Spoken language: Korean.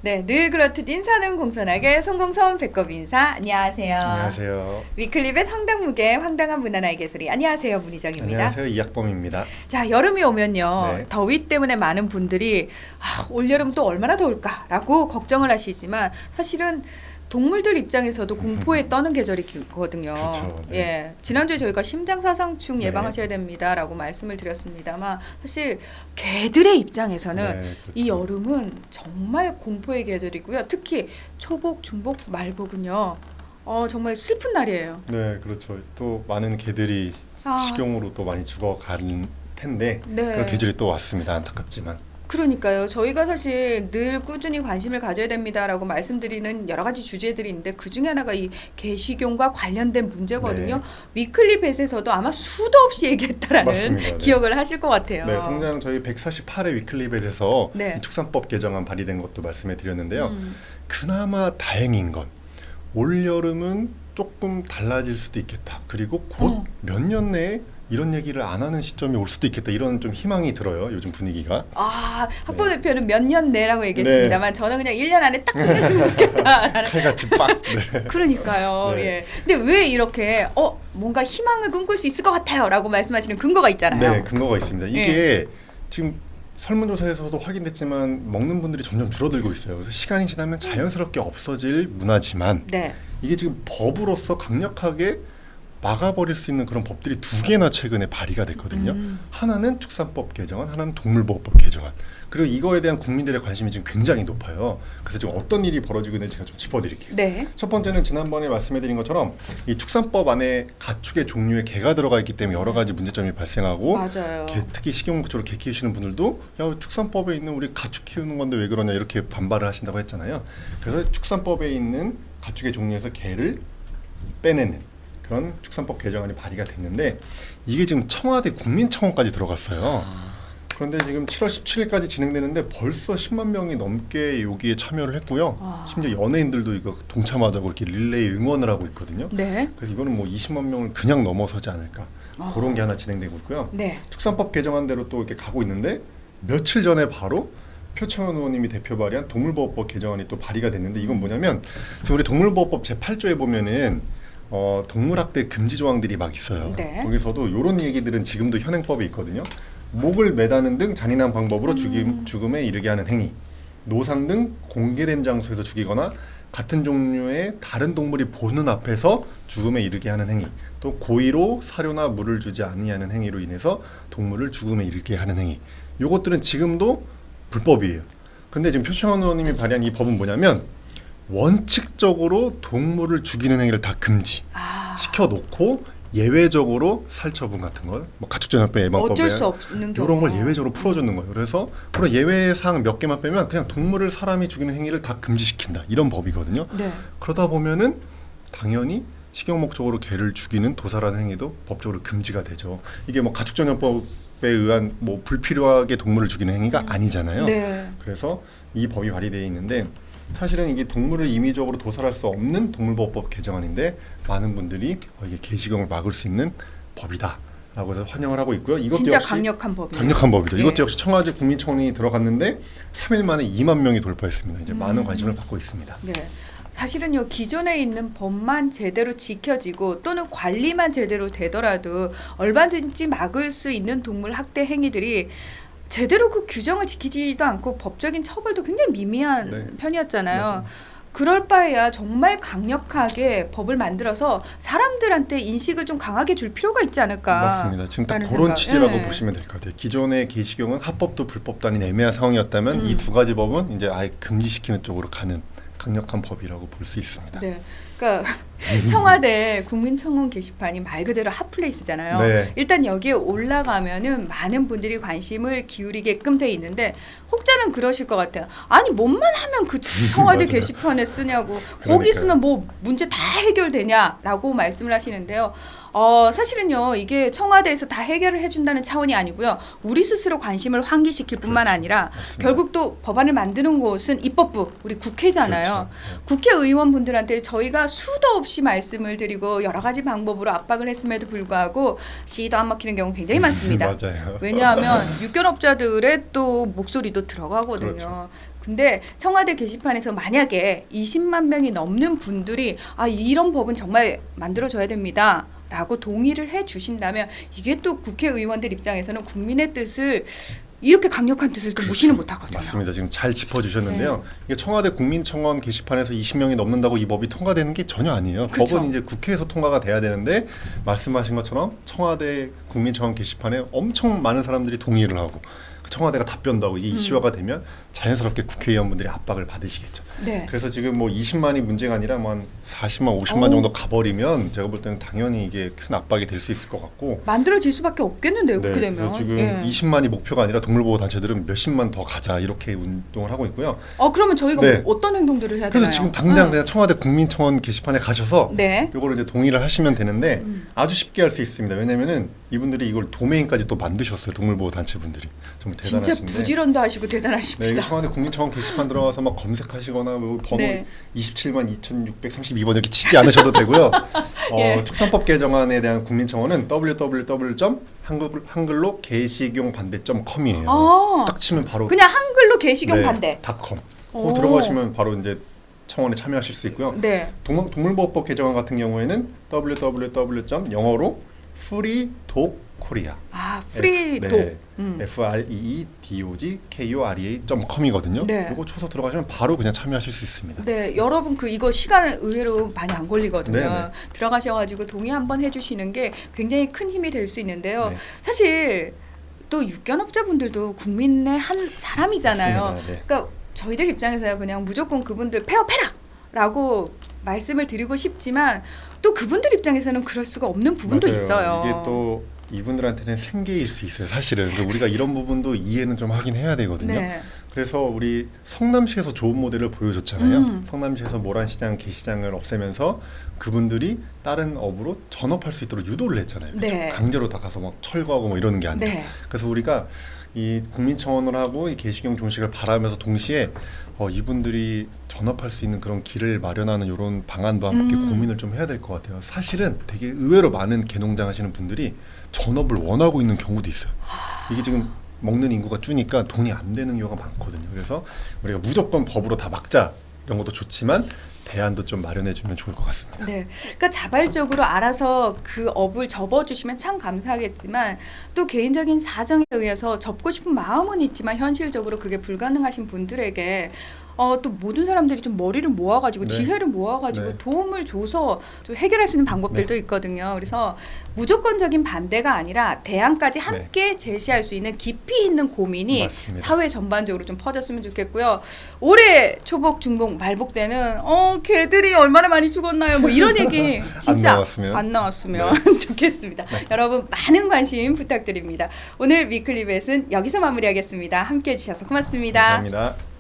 네, 늘 그렇듯 인사는 공손하게 성공선 배꼽 인사. 안녕하세요. 안녕하세요. 위클리벳 황당무계 황당한 문화나의 개소리. 안녕하세요, 문희정입니다. 안녕하세요. 이학범입니다. 자, 여름이 오면요. 네. 더위 때문에 많은 분들이 올여름 또 얼마나 더울까라고 걱정을 하시지만 사실은 동물들 입장에서도 공포에 떠는 계절이거든요. 그렇죠. 네. 예, 지난주에 저희가 심장사상충 네. 예방하셔야 됩니다라고 말씀을 드렸습니다만 사실 개들의 입장에서는 네, 그렇죠. 이 여름은 정말 공포의 계절이고요. 특히 초복, 중복, 말복은요. 정말 슬픈 날이에요. 네, 그렇죠. 또 많은 개들이 식용으로 또 많이 죽어가는 텐데 네. 그런 계절이 또 왔습니다. 안타깝지만. 그러니까요. 저희가 사실 늘 꾸준히 관심을 가져야 됩니다라고 말씀드리는 여러 가지 주제들이 있는데 그중에 하나가 이 개식용과 관련된 문제거든요. 네. 위클리벳에서도 아마 수도 없이 얘기했다라는 맞습니다. 네. 기억을 하실 것 같아요. 네, 당장 저희 148회 위클리벳에서 네. 이 축산법 개정안 발의된 것도 말씀해 드렸는데요. 그나마 다행인 건 올 여름은 조금 달라질 수도 있겠다. 그리고 곧 몇 년 내에 이런 얘기를 안 하는 시점이 올 수도 있겠다. 이런 좀 희망이 들어요. 요즘 분위기가. 학보 대표는 몇 년 내라고 얘기했습니다만 저는 그냥 1년 안에 딱 끝냈으면 좋겠다라는. 칼같이 빡. 네. 그러니까요. 네. 예. 근데 왜 이렇게 뭔가 희망을 꿈꿀 수 있을 것 같아요라고 말씀하시는 근거가 있잖아요. 네, 근거가 있습니다. 이게 지금 설문조사에서도 확인됐지만 먹는 분들이 점점 줄어들고 있어요. 그래서 시간이 지나면 자연스럽게 없어질 문화지만 네. 이게 지금 법으로서 강력하게 막아버릴 수 있는 그런 법들이 두 개나 최근에 발의가 됐거든요. 하나는 축산법 개정안, 하나는 동물보호법 개정안. 그리고 이거에 대한 국민들의 관심이 지금 굉장히 높아요. 그래서 지금 어떤 일이 벌어지고 있는지 제가 좀 짚어드릴게요. 네. 첫 번째는 지난번에 말씀해드린 것처럼 이 축산법 안에 가축의 종류에 개가 들어가 있기 때문에 여러 가지 문제점이 발생하고 맞아요. 특히 식용목적으로 개 키우시는 분들도 야 축산법에 있는 우리 가축 키우는 건데 왜 그러냐 이렇게 반발을 하신다고 했잖아요. 그래서 축산법에 있는 가축의 종류에서 개를 빼내는 그런 축산법 개정안이 발의가 됐는데 이게 지금 청와대 국민청원까지 들어갔어요. 그런데 지금 7월 17일까지 진행되는데 벌써 10만 명이 넘게 여기에 참여를 했고요. 심지어 연예인들도 이거 동참하자고 이렇게 릴레이 응원을 하고 있거든요. 네. 그래서 이거는 뭐 20만 명을 그냥 넘어서지 않을까 그런 게 하나 진행되고 있고요. 네. 축산법 개정안대로 또 이렇게 가고 있는데 며칠 전에 바로 표창원 의원님이 대표 발의한 동물보호법 개정안이 또 발의가 됐는데 이건 뭐냐면 지금 우리 동물보호법 제8조에 보면은 동물학대 금지 조항들이 막 있어요. 네. 거기서도 이런 얘기들은 지금도 현행법에 있거든요. 목을 매다는 등 잔인한 방법으로 죽음에 이르게 하는 행위, 노상 등 공개된 장소에서 죽이거나 같은 종류의 다른 동물이 보는 앞에서 죽음에 이르게 하는 행위, 또 고의로 사료나 물을 주지 아니하는 행위로 인해서 동물을 죽음에 이르게 하는 행위. 요것들은 지금도 불법이에요. 근데 지금 표창원 의원님이 발의한 이 법은 뭐냐면 원칙적으로 동물을 죽이는 행위를 다 금지 시켜놓고 예외적으로 살처분 같은 거, 뭐 가축전염병 예방법에 어쩔 수 없는 경우 이런 걸 예외적으로 풀어주는 거예요. 그래서 그런 예외 사항 몇 개만 빼면 그냥 동물을 사람이 죽이는 행위를 다 금지시킨다 이런 법이거든요. 네. 그러다 보면은 당연히 식용 목적으로 개를 죽이는 도살하는 행위도 법적으로 금지가 되죠. 이게 뭐 가축전염법에 의한 뭐 불필요하게 동물을 죽이는 행위가 아니잖아요. 네. 그래서 이 법이 발의되어 있는데 사실은 이게 동물을 임의적으로 도살할 수 없는 동물보호법 개정안인데 많은 분들이 이게 개식용을 막을 수 있는 법이다라고 해서 환영을 하고 있고요. 이것도 진짜 역시 강력한 법이에요. 강력한 법이죠. 네. 이것도 역시 청와대 국민청원이 들어갔는데 3일 만에 2만 명이 돌파했습니다. 이제 많은 관심을 받고 있습니다. 네. 사실은요 기존에 있는 법만 제대로 지켜지고 또는 관리만 제대로 되더라도 얼마든지 막을 수 있는 동물 학대 행위들이 제대로 그 규정을 지키지도 않고 법적인 처벌도 굉장히 미미한 네. 편이었잖아요. 맞아요. 그럴 바에야 정말 강력하게 법을 만들어서 사람들한테 인식을 좀 강하게 줄 필요가 있지 않을까. 맞습니다. 지금 딱 라는 그런 생각. 취지라고 네. 보시면 될 것 같아요. 기존의 개식용은 합법도 불법도 아닌 애매한 상황이었다면 이 두 가지 법은 이제 아예 금지시키는 쪽으로 가는 강력한 법이라고 볼 수 있습니다. 네, 그러니까 청와대 국민청원 게시판이 말 그대로 핫플레이스잖아요. 네. 일단 여기에 올라가면은 많은 분들이 관심을 기울이게끔 돼 있는데 혹자는 그러실 것 같아요. 아니 뭔만 하면 그 청와대 맞아요. 게시판에 쓰냐고. 거기 그러니까요. 쓰면 뭐 문제 다 해결되냐라고 말씀을 하시는데요. 사실은요 이게 청와대에서 다 해결을 해준다는 차원이 아니고요. 우리 스스로 관심을 환기시킬 뿐만 그렇죠. 아니라 맞습니다. 결국 또 법안을 만드는 곳은 입법부, 우리 국회잖아요. 그렇죠. 국회의원분들한테 저희가 수도 없이 말씀을 드리고 여러 가지 방법으로 압박을 했음에도 불구하고 씨도 안 먹히는 경우 굉장히 많습니다. 맞아요. 왜냐하면 육견업자들의 또 목소리도 들어가거든요. 그렇죠. 근데 청와대 게시판에서 만약에 20만 명이 넘는 분들이 이런 법은 정말 만들어져야 됩니다. 라고 동의를 해 주신다면 이게 또 국회의원들 입장에서는 국민의 뜻을 이렇게 강력한 뜻을 또 무시는 못하거든요. 맞습니다. 지금 잘 짚어주셨는데요. 네. 이게 청와대 국민청원 게시판에서 20명이 넘는다고 이 법이 통과되는 게 전혀 아니에요. 그렇죠. 법은 이제 국회에서 통과가 돼야 되는데 말씀하신 것처럼 청와대 국민청원 게시판에 엄청 많은 사람들이 동의를 하고 청와대가 답변도 하고 이게 이슈화가 되면 자연스럽게 국회의원분들이 압박을 받으시겠죠. 네. 그래서 지금 뭐 20만이 문제가 아니라 뭐 한 40만, 50만 정도 가버리면 제가 볼 때는 당연히 이게 큰 압박이 될 수 있을 것 같고. 만들어질 수밖에 없겠는데요. 그렇게 되면. 그래서 지금 예. 20만이 목표가 아니라 동물보호 단체들은 몇십만 더 가자 이렇게 운동을 하고 있고요. 그러면 저희가 네. 뭐 어떤 행동들을 해야 되나요? 그래서 지금 당장 그냥 청와대 국민청원 게시판에 가셔서 네. 이거를 이제 동의를 하시면 되는데 아주 쉽게 할 수 있습니다. 왜냐면은 이분들이 이걸 도메인까지 또 만드셨어요. 동물보호 단체분들이. 정말 진짜 대단하신데. 부지런도 하시고 네, 대단하십니다. 이거 청와대 국민청원 게시판 들어가서 막 검색하시거나 뭐 번호 네. 27만 2632번 이렇게 치지 않으셔도 되고요. 예. 축산법 개정안에 대한 국민청원은 www.한글로 게시경 반대.com이에요. 딱 치면 바로 그냥 한글로 게시경 반대. .com. 오. 들어가시면 바로 이제 청원에 참여하실 수 있고요. 네. 동물보호법 개정안 같은 경우에는 www.영어로 freedogkorea. 프리독. freedogkorea.com이거든요. 네. 이거 쳐서 들어가시면 바로 그냥 참여하실 수 있습니다. 네, 여러분 이거 시간 의외로 많이 안 걸리거든요. 네네. 들어가셔가지고 동의 한번 해주시는 게 굉장히 큰 힘이 될 수 있는데요. 네. 사실 또 육견업자분들도 국민의 한 사람이잖아요. 맞습니다. 네. 그러니까 저희들 입장에서야 그냥 무조건 그분들 폐업해라라고 말씀을 드리고 싶지만 또 그분들 입장에서는 그럴 수가 없는 부분도 맞아요. 있어요. 이게 또 이분들한테는 생계일 수 있어요. 사실은 그래서 우리가 이런 부분도 이해는 좀 하긴 해야 되거든요. 네. 그래서 우리 성남시에서 좋은 모델을 보여줬잖아요. 음. 성남시에서 모란시장, 게시장을 없애면서 그분들이 다른 업으로 전업할 수 있도록 유도를 했잖아요. 그렇죠? 네. 강제로 다 가서 막 철거하고 뭐 이러는 게 아니라. 네. 그래서 우리가 이 국민청원을 하고 이 게시경 종식을 바라면서 동시에 이분들이 전업할 수 있는 그런 길을 마련하는 이런 방안도 함께 고민을 좀 해야 될 것 같아요. 사실은 되게 의외로 많은 개농장 하시는 분들이 전업을 원하고 있는 경우도 있어요. 이게 지금 먹는 인구가 주니까 돈이 안 되는 경우가 많거든요. 그래서 우리가 무조건 법으로 다 막자 이런 것도 좋지만 대안도 좀 마련해 주면 좋을 것 같습니다. 네, 그러니까 자발적으로 알아서 그 업을 접어주시면 참 감사하겠지만 또 개인적인 사정에 의해서 접고 싶은 마음은 있지만 현실적으로 그게 불가능하신 분들에게 또 모든 사람들이 좀 머리를 모아가지고 네. 지혜를 모아가지고 네. 도움을 줘서 좀 해결할 수 있는 방법들도 있거든요. 그래서 무조건적인 반대가 아니라 대안까지 함께 제시할 수 있는 깊이 있는 고민이 맞습니다. 사회 전반적으로 좀 퍼졌으면 좋겠고요. 올해 초복, 중복, 말복 때는 개들이 얼마나 많이 죽었나요? 뭐 이런 얘기 진짜 안 나왔으면 좋겠습니다. 네. 여러분 많은 관심 부탁드립니다. 오늘 위클리벳은 여기서 마무리하겠습니다. 함께해 주셔서 고맙습니다. 감사합니다.